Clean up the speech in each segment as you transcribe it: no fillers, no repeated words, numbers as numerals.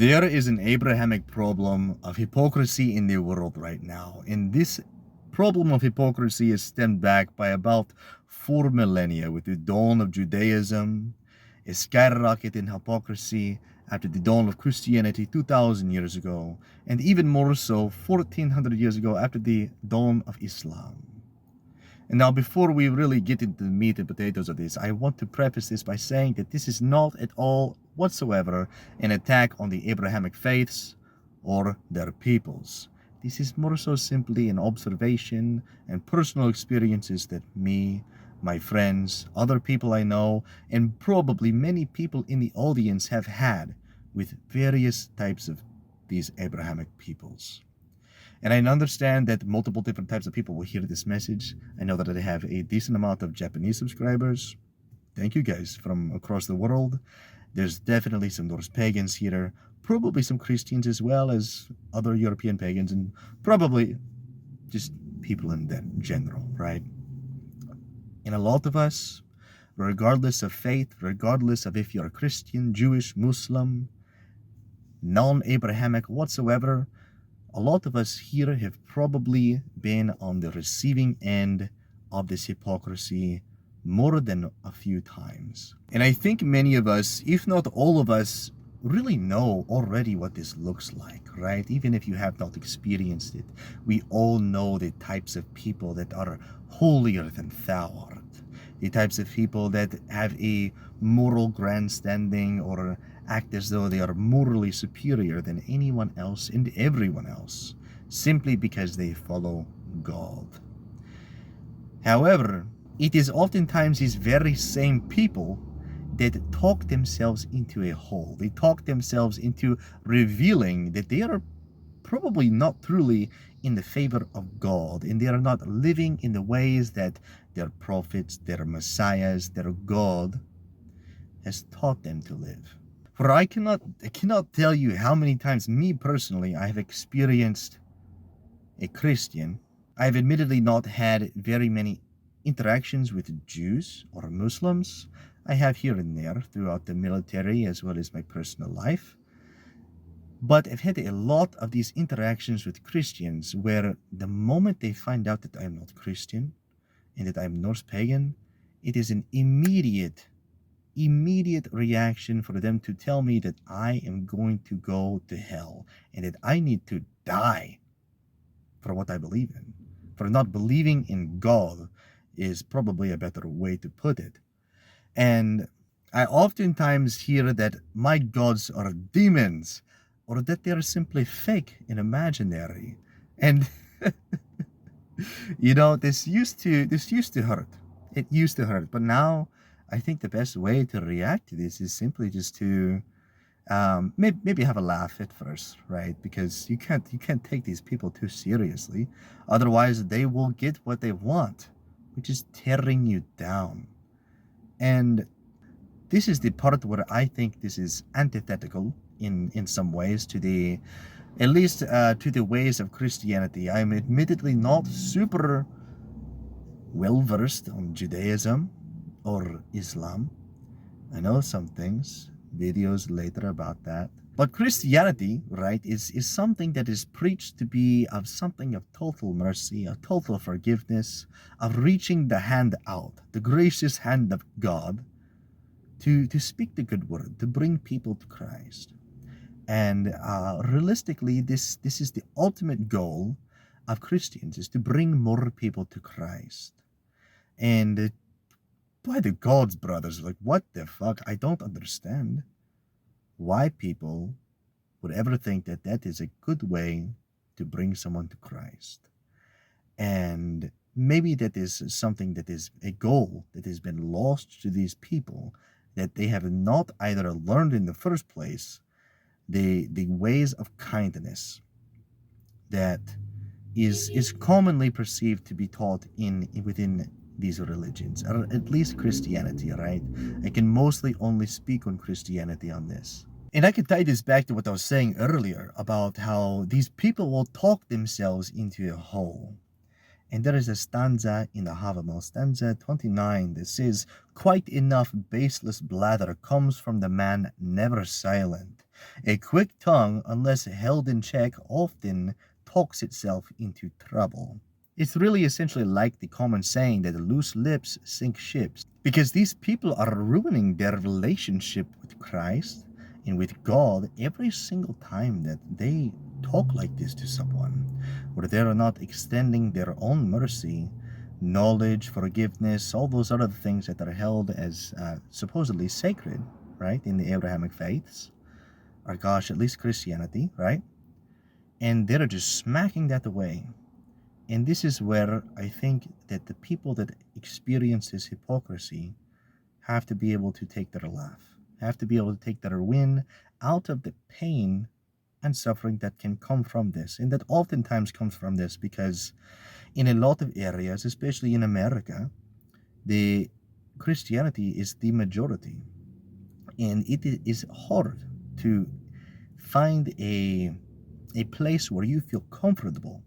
There is an Abrahamic problem of hypocrisy in the world right now, and this problem of hypocrisy is stemmed back by about 4 millennia with the dawn of Judaism, a skyrocket in hypocrisy after the dawn of Christianity 2,000 years ago, and even more so 1,400 years ago after the dawn of Islam. And now, before we really get into the meat and potatoes of this, I want to preface this by saying that this is not at all whatsoever an attack on the Abrahamic faiths or their peoples. This is more so simply an observation and personal experiences that me, my friends, other people I know, and probably many people in the audience have had with various types of these Abrahamic peoples. And I understand that multiple different types of people will hear this message. I know that I have a decent amount of Japanese subscribers. Thank you guys from across the world. There's definitely some Norse pagans here, probably some Christians as well as other European pagans, and probably just people in that general, right? And a lot of us, regardless of faith, regardless of if you're Christian, Jewish, Muslim, non-Abrahamic whatsoever, a lot of us here have probably been on the receiving end of this hypocrisy more than a few times. And I think many of us, if not all of us, really know already what this looks like, right? Even if you have not experienced it, we all know the types of people that are holier than thou art. The types of people that have a moral grandstanding or act as though they are morally superior than anyone else and everyone else, simply because they follow God. However, it is oftentimes these very same people that talk themselves into a hole. They talk themselves into revealing that they are probably not truly in the favor of God, and they are not living in the ways that their prophets, their messiahs, their God has taught them to live. For I cannot tell you how many times, me personally, I have experienced a Christian. I have admittedly not had very many interactions with Jews or Muslims. I have here and there throughout the military as well as my personal life. But I've had a lot of these interactions with Christians where the moment they find out that I'm not Christian and that I'm Norse pagan, it is an immediate reaction for them to tell me that I am going to go to hell and that I need to die for what I believe in. For not believing in God is probably a better way to put it. And I oftentimes hear that my gods are demons or that they're simply fake and imaginary. And this used to hurt. It used to hurt, but now I think the best way to react to this is simply just to maybe have a laugh at first, right? Because you can't take these people too seriously, otherwise they will get what they want, which is tearing you down. And this is the part where I think this is antithetical in some ways to the, at least to the ways of Christianity. I'm admittedly not super well versed on Judaism or Islam. I know some things, videos later about that. But Christianity, right, is something that is preached to be of something of total mercy, of total forgiveness, of reaching the hand out, the gracious hand of God, to speak the good word, to bring people to Christ. And realistically, this is the ultimate goal of Christians, is to bring more people to Christ. And by the gods, brothers, like, what the fuck? I don't understand why people would ever think that that is a good way to bring someone to Christ. And maybe that is something that is a goal that has been lost to these people, that they have not either learned in the first place the ways of kindness that is commonly perceived to be taught within these religions, or at least Christianity, right? I can mostly only speak on Christianity on this. And I can tie this back to what I was saying earlier about how these people will talk themselves into a hole. And there is a stanza in the Havamal, stanza 29, that says, "Quite enough baseless blather comes from the man never silent. A quick tongue, unless held in check, often talks itself into trouble. It's really essentially like the common saying that loose lips sink ships, because these people are ruining their relationship with Christ and with God every single time that they talk like this to someone, where they are not extending their own mercy, knowledge, forgiveness, all those other things that are held as supposedly sacred, right, in the Abrahamic faiths, or gosh, at least Christianity, right? And they're just smacking that away. And this is where I think that the people that experience this hypocrisy have to be able to take their laugh, have to be able to take their win out of the pain and suffering that can come from this. And that oftentimes comes from this because in a lot of areas, especially in America, the Christianity is the majority. And it is hard to find a place where you feel comfortable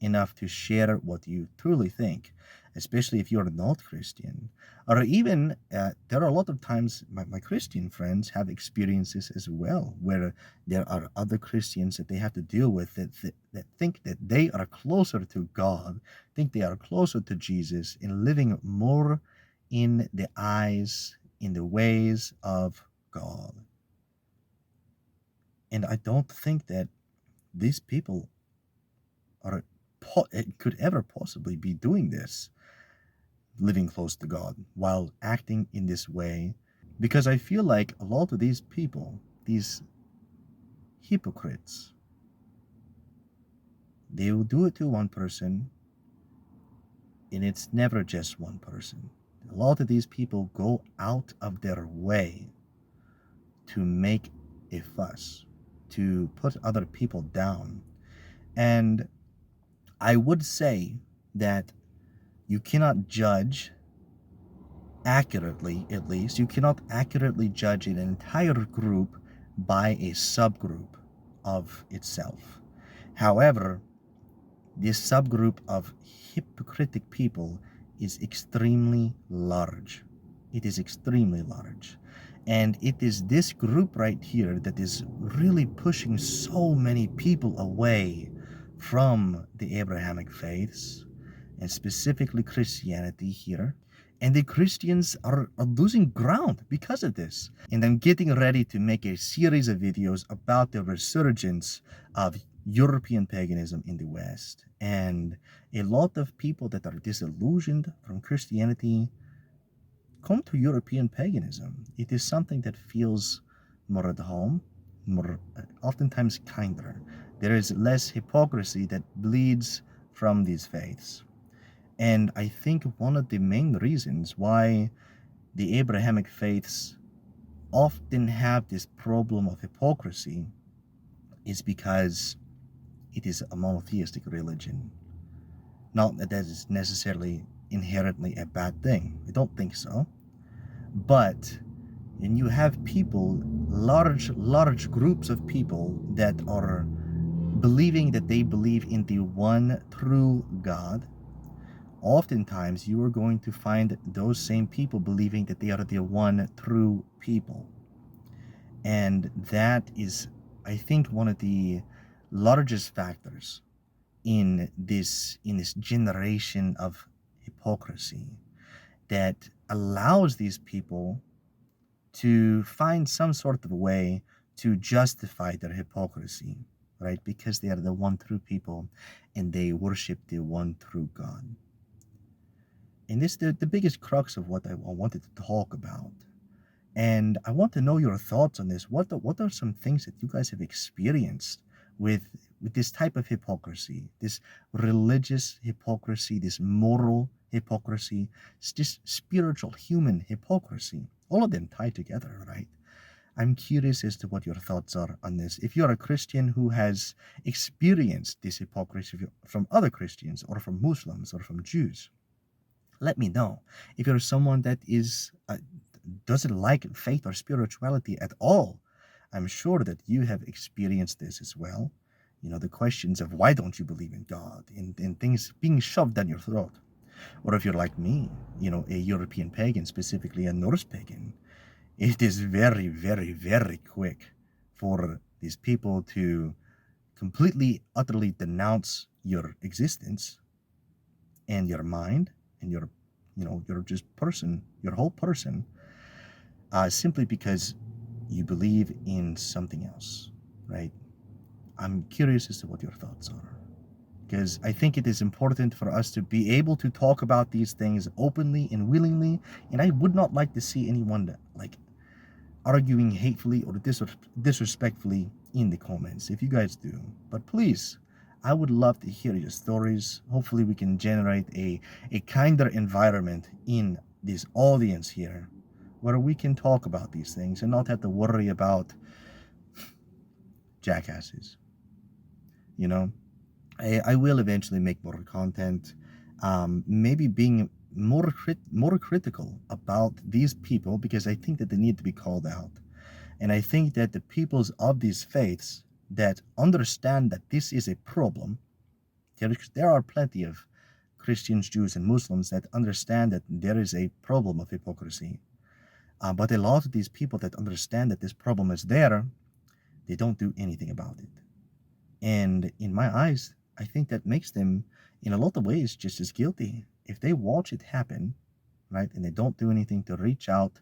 enough to share what you truly think, especially if you're not Christian. Or even, there are a lot of times my Christian friends have experiences as well, where there are other Christians that they have to deal with that think that they are closer to God, think they are closer to Jesus, and living more in the eyes, in the ways of God. And I don't think that these people are could ever possibly be doing this, living close to God while acting in this way, because I feel like a lot of these people, these hypocrites, they will do it to one person, and it's never just one person. A lot of these people go out of their way to make a fuss, to put other people down. And I would say that you cannot judge accurately, at least, you cannot accurately judge an entire group by a subgroup of itself. However, this subgroup of hypocritic people is extremely large. It is extremely large. And it is this group right here that is really pushing so many people away from the Abrahamic faiths, and specifically Christianity here. And the Christians are losing ground because of this. And I'm getting ready to make a series of videos about the resurgence of European paganism in the West. And a lot of people that are disillusioned from Christianity come to European paganism. It is something that feels more at home, more oftentimes kinder. There is less hypocrisy that bleeds from these faiths. And I think one of the main reasons why the Abrahamic faiths often have this problem of hypocrisy is because it is a monotheistic religion. Not that that is necessarily inherently a bad thing. I don't think so. But and you have people, large groups of people that are believing that they believe in the one true God. Oftentimes you are going to find those same people believing that they are the one true people. And that is, I think, one of the largest factors in this generation of hypocrisy that allows these people to find some sort of way to justify their hypocrisy, right? Because they are the one true people and they worship the one true God. And this is the biggest crux of what I wanted to talk about. And I want to know your thoughts on this. What are some things that you guys have experienced with this type of hypocrisy, this religious hypocrisy, this moral hypocrisy, this spiritual human hypocrisy? All of them tied together, right? I'm curious as to what your thoughts are on this. If you're a Christian who has experienced this hypocrisy from other Christians or from Muslims or from Jews, let me know. If you're someone that is doesn't like faith or spirituality at all, I'm sure that you have experienced this as well. You know, the questions of why don't you believe in God and things being shoved down your throat. Or if you're like me, you know, a European pagan, specifically a Norse pagan, it is very, very, very quick for these people to completely, utterly denounce your existence and your mind and your just person, your whole person, simply because you believe in something else, right? I'm curious as to what your thoughts are, because I think it is important for us to be able to talk about these things openly and willingly, and I would not like to see anyone that, like, arguing hatefully or disrespectfully in the comments, if you guys do. But please, I would love to hear your stories. Hopefully we can generate a kinder environment in this audience here, where we can talk about these things and not have to worry about jackasses. You know, I will eventually make more content, maybe being more critical about these people, because I think that they need to be called out. And I think that the peoples of these faiths that understand that this is a problem, there are plenty of Christians, Jews, and Muslims that understand that there is a problem of hypocrisy. But a lot of these people that understand that this problem is there, they don't do anything about it. And in my eyes, I think that makes them, in a lot of ways, just as guilty. If they watch it happen, right, and they don't do anything to reach out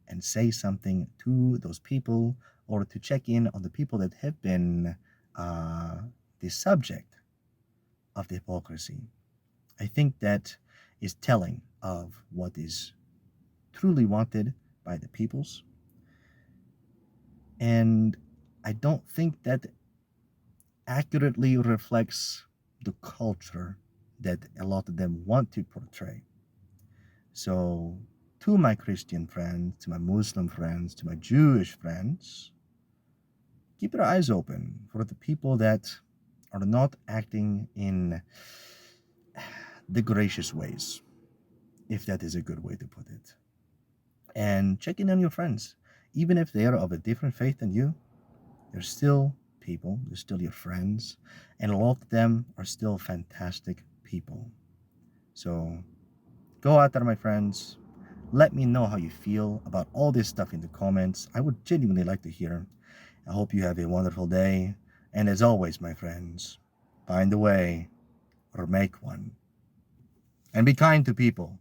and say something to those people, or to check in on the people that have been uh, the subject of the hypocrisy, I think that is telling of what is truly wanted by the peoples. And I don't think that accurately reflects the culture that a lot of them want to portray. So, to my Christian friends, to my Muslim friends, to my Jewish friends, keep your eyes open for the people that are not acting in the gracious ways, if that is a good way to put it. And check in on your friends. Even if they are of a different faith than you, they're still people, they're still your friends, and a lot of them are still fantastic people. So go out there, my friends. Let me know how you feel about all this stuff in the comments. I would genuinely like to hear. I hope you have a wonderful day. And as always, my friends, find a way or make one. And be kind to people.